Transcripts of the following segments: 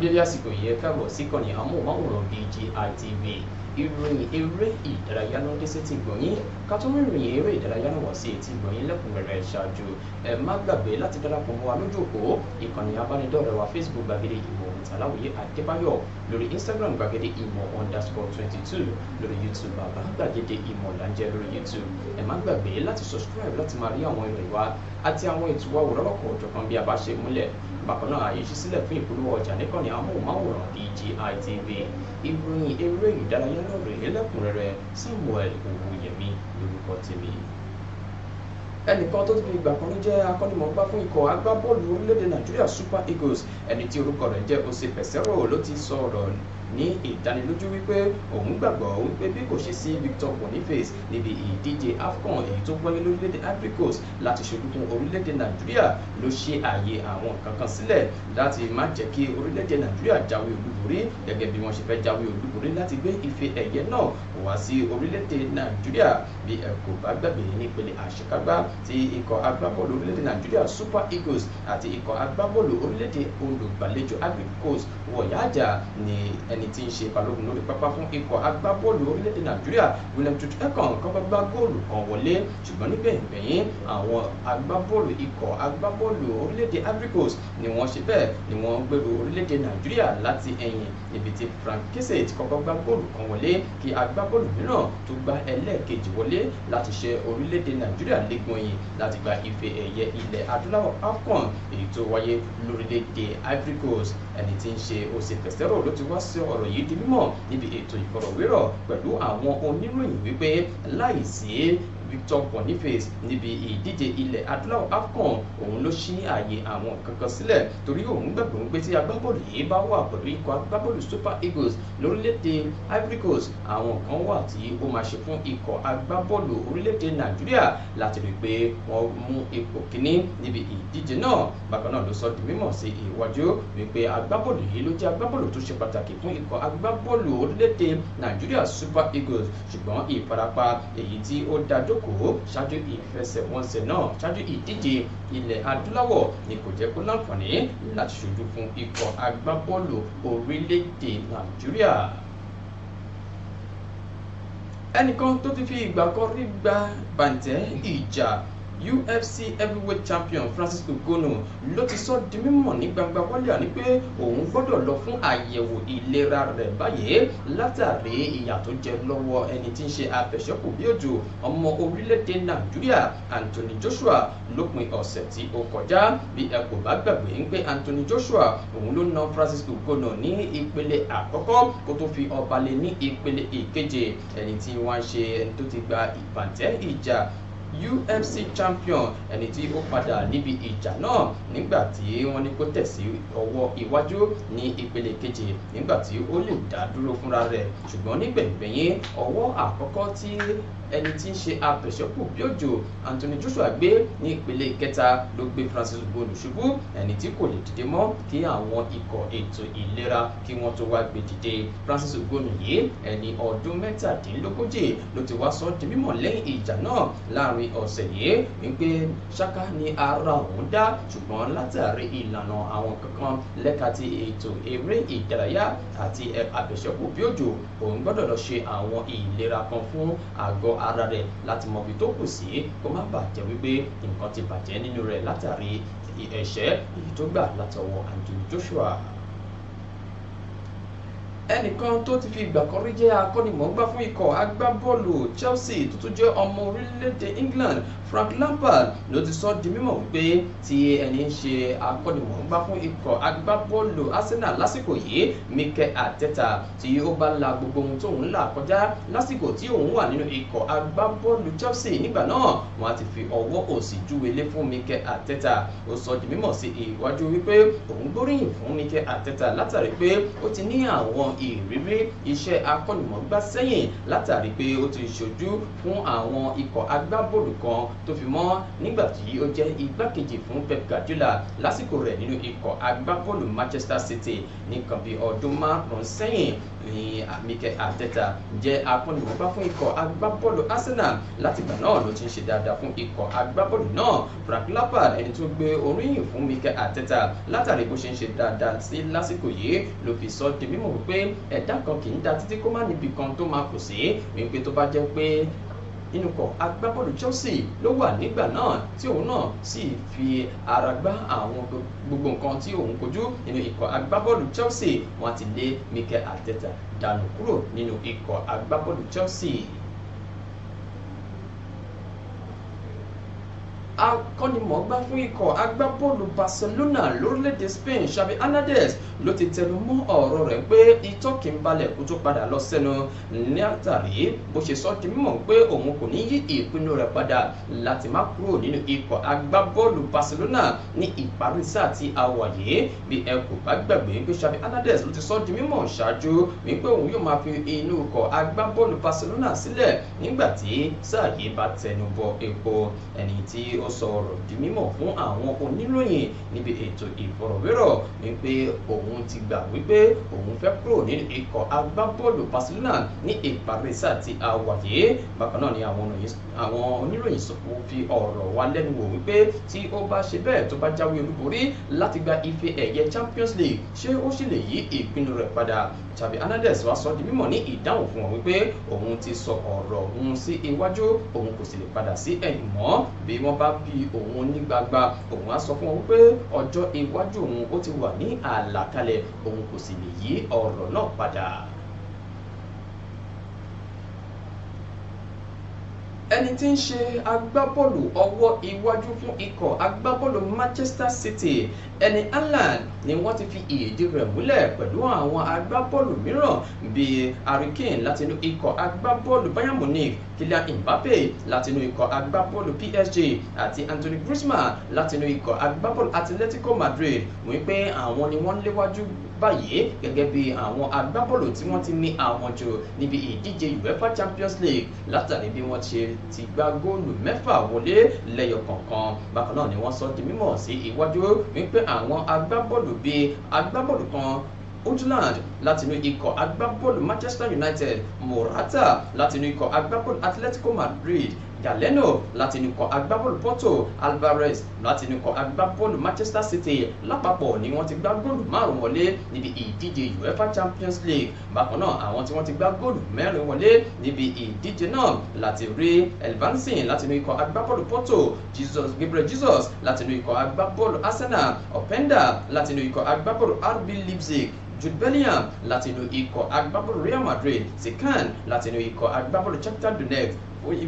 dédé àsìkò yìí ẹ káàbọ̀ sí ìkànnì amóhùnmáwòrán BGI TV. Ìròyìn eré ìdárayá ló ń dé sétí gbọ̀nyìn ká tó rìnrìn eré ìdárayá náà wá sí etí gbọ̀nyìn lẹ́kùnrẹ́rẹ́ ṣáájú ẹ má gbàgbé láti darapọ̀ mọ́ wa lójú òpó ìkànnì abánidọ́rẹ̀ẹ́ wa Facebook gbàgede ìmọ̀ ìtàláwòye Adébáyọ̀, lórí Instagram gbàgede ìmọ̀ _22, lórí YouTube bàbá gbàgede ìmọ̀ làǹjẹ́ lórí YouTube. Ẹ má gbàgbé láti subscribe láti máa rí àwọn ìròyìn wa àti àwọn ètò wa wò lọ́lọ́kọ̀ ọ̀jọ̀kan bí a bá ṣe múlẹ̀. Bákan náà àyè ṣí sílẹ̀ fún ìpolówó ọjà níkànnì amóhùnmáwòrán BGI TV. Ìròyìn eré ìdárayá náà rèé lẹ́kùnrẹ́rẹ́. Samuel Owóyẹmí lórúkọ tèmi. Ẹnìkan tó ti fi ìgbà kan rí jẹ́ akọ́nimọ̀ọ́gbá fún ikọ̀ agbábọ́ọ̀lù orílẹ̀-èdè Nàìjíríà Super Eagles, ẹni tí orúkọ rẹ̀ jẹ́ Jose Peseiro, ló ti sọ̀rọ̀ ní ìdánilójú wípé òun gbàgbọ́ wípé bí kò ṣe sí Victor Boniface níbi ìdíje AFCON èyí tó wáyé lórílẹ̀-èdè Ivory Coast láti ṣojú fún orílẹ̀-èdè Nàìjíríà, ló ṣe ààyè àwọn kankan sílẹ̀ láti má jẹ́ kí orílẹ̀-èdè Nàìjíríà jáwé olúborí gẹ́gẹ́ bí wọ́n ṣe fẹ́ jáwé olúborí láti gbé ife ẹ̀yẹ náà wá sí orílẹ̀-èdè Nàìjíríà. Bí ẹ kò bá gbàgbé nípele àṣekágbá tí ikọ̀ agbábọ́ọ̀lù orílẹ̀-èdè Nàìjíríà Super Eagles àti ikọ̀ agbábọ́ọ̀lù orílẹ̀-èdè olùgbàlejò Ivory Coast wọ̀yáàjà ni ẹni tí ń ṣe balógun lórí pápá fún ikọ̀ agbábọ́ọ̀lù orílẹ̀-èdè Nàìjíríà William Tutu-Ekong kọ́kọ́ gbá góòlù kan wọlé, ṣùgbọ́n nígbẹ̀yìn àwọn agbábọ́ọ̀lù ikọ̀ agbábọ́ọ̀lù orílẹ̀-èdè Ivory Coast ni wọ́n ṣe bẹ́ẹ̀ ni wọ́n gbèrú orílẹ̀-èdè Nàìjíríà láti ẹ̀yìn, níbi tí Frank Kesse kọ́kọ́ gbá góòlù kan wọlé kí agbábọ́ọ̀lù mìíràn tó gbá ẹlẹ́ẹ̀kejì wọlé láti ṣe orílẹ̀-èdè Nàìjíríà légun ẹ̀yìn láti gba ife ẹ̀yẹ ilẹ̀ adúláwọ̀ AFCON èyí tó wáyé lórílẹ̀-èdè Ivory Coast. Ẹni tí ń ṣe Jose Peseiro ló ti wá sí ọ̀rọ̀ yìí di mímọ̀ níbi ètò ìfọ̀rọ̀wérọ̀ pẹ̀lú àwọn oníròyìn wípé láìsí Victor Boniface níbi ìdíje ilẹ̀ adúláwọ̀ AFCON òun ló ṣí ààyè àwọn kankan sílẹ̀, torí òun gbàgbọ́ pé tí agbábọ́ọ̀lù yìí bá wà pẹ̀lú ikọ̀ agbábọ́ọ̀lù Super Eagles lórílẹ̀‐èdè Ivory Coast, àwọn kan wà tí ó máa ṣe fún ikọ̀ agbábọ́ọ̀lù orílẹ̀‐èdè Nàìjíríà láti rí i pé wọ́n mú ipò kíní níbi ìdíje náà. Bákan náà ló sọ di mímọ̀ sí iwájú wípé agbábọ́ọ̀lù yìí ló jẹ́ agbábọ́ọ̀lù tó ṣe pàtàkì fún ikọ̀ agbábọ́ọ̀lù orílẹ̀‐èdè Nàìjíríà Super Eagles, ṣùgbọ́n ìfarapa èyí tí ó dájú ṣáájú ìfẹsẹ̀wọnsẹ̀ náà ṣáájú ìdíje ilẹ̀ adúláwọ̀ ni kò jẹ́ kó láǹfààní láti ṣojú fún ikọ̀ agbábọ́ọ̀lù orílẹ̀-èdè Nàìjíríà. Ẹnìkan tó ti fi ìgbà kan rí gba bàǹtẹ́ ìjà UFC heavyweight champion Francis Ngannou ló ti sọ di mímọ̀ ní gbangba wálíà ní pé òun gbọ́dọ̀ lọ fún àyẹ̀wò ìlera rẹ̀ báyìí látàrí ìyà tó jẹ lọ́wọ́ ẹni tí ń ṣe afẹ̀ṣẹ́kù bí òjò ọmọ orílẹ̀-èdè Nàìjíríà Anthony Joshua lópin ọ̀sẹ̀ tí ó kọjá. Bí ẹ kò bá gbàgbé ń pé Anthony Joshua òun ló na Francis Ngannou ní ìpele àkọ́kọ́ kó tó fi ọba lé ní ìpele ìkeje, ẹni tí wọ́n ṣe ẹni tó ti gba ìbàntẹ́ ìjà UFC champion, ẹni tí ó padà níbi ìjà náà nígbà tí wọ́n ní kó tẹ̀sí ọwọ́ iwájú ní ìpele keje nígbà tí ó lè dá dúró fúnra rẹ̀, ṣùgbọ́n nígbẹ̀yìn ọwọ́ àkọ́kọ́ tí ẹni tí ń ṣe afẹ̀ṣẹ́kù bí òjò Anthony Joshua gbé ní ìpele kẹta ló gbé Francis Ngannou ṣubú, ẹni tí kò lè dìde mọ́ kí àwọn ikọ̀ ètò ìlera kí wọ́n tó wá gbé dìde. Francis Ngannou yìí ẹni ọdún 17 ló ti wá sọ di mímọ̀ lẹ́yìn ìjà náà láàrin ọ̀sẹ̀ yìí wípé ṣáká ni ara òun dá, ṣùgbọ́n látàrí ìlànà àwọn kankan lẹ́ka ti ètò eré ìdárayá àti afẹ̀ṣẹ́kù bí òjò òun gbọ́dọ̀ lọ ṣe àwọn ìlera kan fún àgọ́ ara rẹ̀ láti mọ ibi tó kù sí kó má bàjẹ́ wípé nǹkan ti bàjẹ́ nínú rẹ̀ látàrí ẹ̀ṣẹ́ èyí tó gbà látọwọ́ Anthony Joshua. Ẹnìkan tó ti fi ìgbà kan rí jẹ́ akọ́nimọ̀ọ́gbá fún ikọ̀ agbábọ́ọ̀lù Chelsea tó tún jẹ́ ọmọ orílẹ̀-èdè England Frank Lampard ló ti sọ di mímọ̀ wípé tí ẹni ń ṣe akọ́nimọ̀ọ́gbá fún ikọ̀ agbábọ́ọ̀lù Arsenal lásìkò yìí Mikel Arteta tí ó bá la gbogbo ohun tó ń là kọjá lásìkò tí òun wà nínú ikọ̀ agbábọ́ọ̀lù Chelsea nígbà náà wọ́n á ti fi ọwọ́ òsì júwelé fún Mikel Arteta. Ó sọ di mímọ̀ sí iwájú wípé òun gbóríyìn fún Mikel Arteta látàrí pé ó ti ní àwọn ìrírí iṣẹ́ akọ́nimọ̀ọ́gbá sẹ́yìn látàrí pé ó ti ṣojú fún àwọn ikọ̀ agbábọ́ọ̀lù kan tó fi mọ́ nígbà tí ó jẹ́ igbákejì fún Pep Guardiola lásìkò rẹ̀ nínú ikọ̀ agbábọ́ọ̀lù Manchester City ní nǹkan bí ọdún 5 sẹ́yìn ní Mikel Arteta jẹ́ akọ́nimọ̀ọ́gbá fún ikọ̀ agbábọ́ọ̀lù Arsenal látìgbà náà ló ti ń ṣe dáadáa fún ikọ̀ agbábọ́ọ̀lù náà. Frank Lampard ẹni tó gbé oríyìn fún Mikel Arteta látàrí bó ṣe ń ṣe dáadáa sí lásìkò yìí ló fi sọ di mímọ̀ wípé ẹ̀dá kan kì í da títí kó má níbi kan tó máa kù sí, wípé tó bá jẹ́ pé inú kọ agbábọ́ọ̀lù Chelsea ló wà nígbà náà tí òun náà sì fi ara gbá àwọn gbogbo nǹkan tí òun kojú nínú ikọ̀ agbábọ́ọ̀lù Chelsea, wọ́n ti lé Mikel Arteta dànù kúrò nínú ikọ̀ agbábọ́ọ̀lù Chelsea. Akọ́nimọ̀ọ́gbá fún ikọ̀ agbábọ́ọ̀lù Barcelona lórílẹ̀‐èdè Spain Xavi Hernandez ló ti tẹnu mọ́ ọ̀rọ̀ rẹ̀ pé itọ́ kì í balẹ̀ kó tó padà lọ sẹ́nu ní àtàrí bó ṣe sọ di mímọ̀ pé òun kò ní yí ìpinnu rẹ̀ padà láti má kúrò nínú ikọ̀ agbábọ́ọ̀lù Barcelona ní ìparí sáà tí a wà yìí. Bí ẹ kò bá gbàgbé pé Xavi Hernandez ló ti sọ di mímọ̀ ṣáájú wípé òun yóò máa fi inú ikọ̀ agbábọ́ọ̀lù Barcelona sílẹ̀ nígbà tí sáà yìí bá tẹnu bọ epo. Ẹni tí ó sọ ọ̀rọ̀ di mímọ̀ fún àwọn oníròyìn níbi ètò ìfọ̀rọ̀wérọ̀ wípé òun ti gbà wípé òun fẹ́ kúrò nínú ikọ̀ agbábọ́ọ̀lù Barcelona ní ìparí sáà tí a wà yìí. Bákan náà ni àwọn oníròyìn fi ọ̀rọ̀ wá lẹ́nu wò wípé tí ó bá ṣe bẹ́ẹ̀ tó bá jáwé olúborí láti gba ife ẹ̀yẹ Champions League ṣé ó sì lè yí ìpinnu rẹ̀ padà. Xavi Hernandez wá sọ di mímọ̀ ní ìdáhùn fún wọn wípé òun ti sọ ọ̀rọ̀ òun sí iwájú, òun kò sì lè padà sí ẹ̀yìn mọ́. Bí wọ́n bá bí òun ní gbagba, òun á sọ fún wọn wípé ọjọ́ iwájú òun ó ti wà ní àlàkalẹ̀, òun kò sì lè yí ọ̀rọ̀ náà padà. Ẹni tí ń ṣe agbábọ́ọ̀lù ọwọ́ iwájú fún ikọ̀ agbábọ́ọ̀lù Manchester City ẹni Haaland ni wọ́n ti fi ìdí rẹ̀ múlẹ̀ pẹ̀lú àwọn agbábọ́ọ̀lù mìíràn bíi Harry Kane látinú ikọ̀ agbábọ́ọ̀lù Bayern Munich, Kylian Mbappe látinú ikọ̀ agbábọ́ọ̀lù PSG àti Anthony Griezmann látinú ikọ̀ agbábọ́ọ̀lù Atletico Madrid, wípé àwọn ni wọ́n léwájú báyìí gẹ́gẹ́ bí àwọn agbábọ́ọ̀lù tí wọ́n ti ní àwọn jù níbi ìdíje UEFA Champions League látàrí bí wọ́n ṣe ti gbá góòlù 6 wọlé lẹ́yọ kọ̀ọ̀kan. Bákan náà ni wọ́n sọ di mímọ̀ sí iwájú wípé àwọn agbábọ́ọ̀lù bíi agbábọ́ọ̀lù kan Utland látinú ikọ̀ agbábọ́ọ̀lù Manchester United, Morata látinú ikọ̀ agbábọ́ọ̀lù Atletico Madrid, Galeno látinú ikọ̀ agbábọ́ọ̀lù Porto, Alvarez látinú ikọ̀ agbábọ́ọ̀lù Manchester City lápapọ̀ ni wọ́n ti gbá góòlù 5 wọlé níbi ìdíje UEFA Champions League. Bákan náà àwọn tí wọ́n ti gbá góòlù 4 wọlé níbi ìdíje náà láti rí Elvansin látinú ikọ̀ agbábọ́ọ̀lù Porto, Gabriel Jesus látinú ikọ̀ agbábọ́ọ̀lù Arsenal, Openda látinú ikọ̀ agbábọ́ọ̀lù RB Leipzig, Jude Bellingham látinú ikọ̀ agbábọ́ọ̀lù Real Madrid, Sekan látinú ikọ̀ agbábọ́ọ̀lù Shakhtar Donetsk,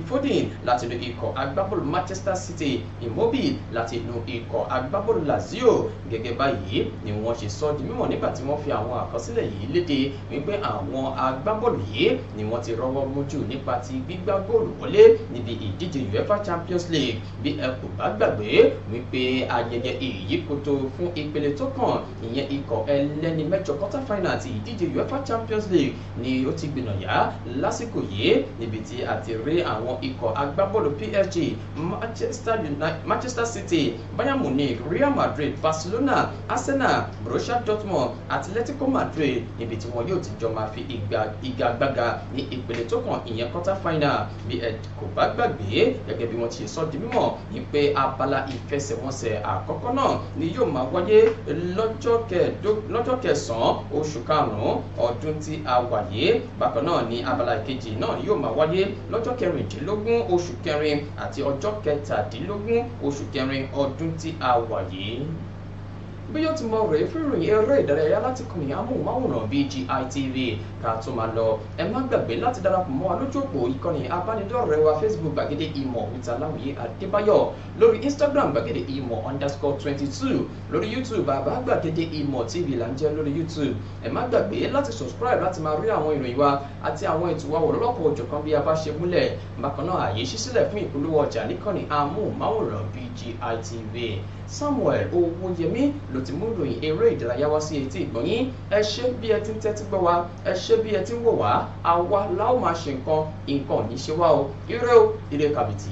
Foden látinú ikọ̀ agbábọ́ọ̀lù Manchester City, Immobile látinú ikọ̀ agbábọ́ọ̀lù Lazio. Gẹ́gẹ́ báyìí ni wọ́n ṣe sọ di mímọ̀ nígbà tí wọ́n fi àwọn àkọsílẹ̀ yìí léde wípé àwọn agbábọ́ọ̀lù yìí ni wọ́n ti rọ́wọ́ mójú nípa ti gbígbá góòlù wọlé níbi ìdíje UEFA Champions League. Bí ẹ kò bá gbàgbé wípé ayẹyẹ ìyíkoto fún ìpele tó kàn ìyẹn ikọ̀ ẹlẹ́ni mẹ́jọ quarter final ti ìdíje UEFA Champions League ni ó ti gbìnàyà lásìkò yìí níbi tí a ti rí àwọn ikọ̀ agbábọ́ọ̀lù PSG, Manchester City, Bayern Munich, Real Madrid, Barcelona, Arsenal, Borussia Dortmund, Atletico Madrid níbi tí wọn yóò ti jọ máa fi ìgagbága ní ìpele tó kàn ìyẹn quarter final. Bí ẹ kò bá gbàgbé gẹ́gẹ́ bí wọ́n ti sọ di mímọ̀ ní pé abala ìfẹsẹ̀wọnsẹ̀ àkọ́kọ́ náà ni yóò máa wáyé lọ́jọ́ kẹsàn-án oṣù karùn-ún ọdún tí a wà yìí. Bákan náà ni abala ìkejì náà yóò máa wáyé lọ́jọ́ kẹrìndínlógún oṣù kẹrin àti ọjọ́ kẹtàdínlógún oṣù kẹrin ọdún tí a wà yìí. Bí yóò ti mọ rèé fún ìròyìn eré ìdárayá láti kàn ní amóhùnmáwòrán BGI TV ká tó máa lọ. Ẹ má gbàgbé láti darapọ̀ mọ́ wa lójú òpó ìkànnì abánidọ́rẹ̀ẹ́ wa Facebook gbàgede ìmọ̀ with Aláwìyé Adébáyọ̀, lórí Instagram gbàgede ìmọ̀ _22, lórí YouTube bàbá gbàgede ìmọ̀ TV là ń jẹ́ lórí YouTube. Ẹ má gbàgbé láti subscribe láti máa rí àwọn ìròyìn wa àti àwọn ètò wa wò lọ́lọ́kọ̀ òjọ̀kan bí a bá ṣe múlẹ̀. Bákan náà àyè ṣí sílẹ̀ fún ìpolówó ọjà níkànnì amóhùnmáwòrán BGI TV. Samuel Owóyẹmí ló ti mú ìròyìn eré ìdárayá wá sí etí ìgbọ̀nyín. Ẹ ṣé bí ẹ ti ń tẹ́tí gbọ́ wa, ẹ ṣé bí ẹ ti ń wò wá, àwa la ó máa ṣe nǹkan ò ní ṣe wá o. Ire o, ire kàbìtì.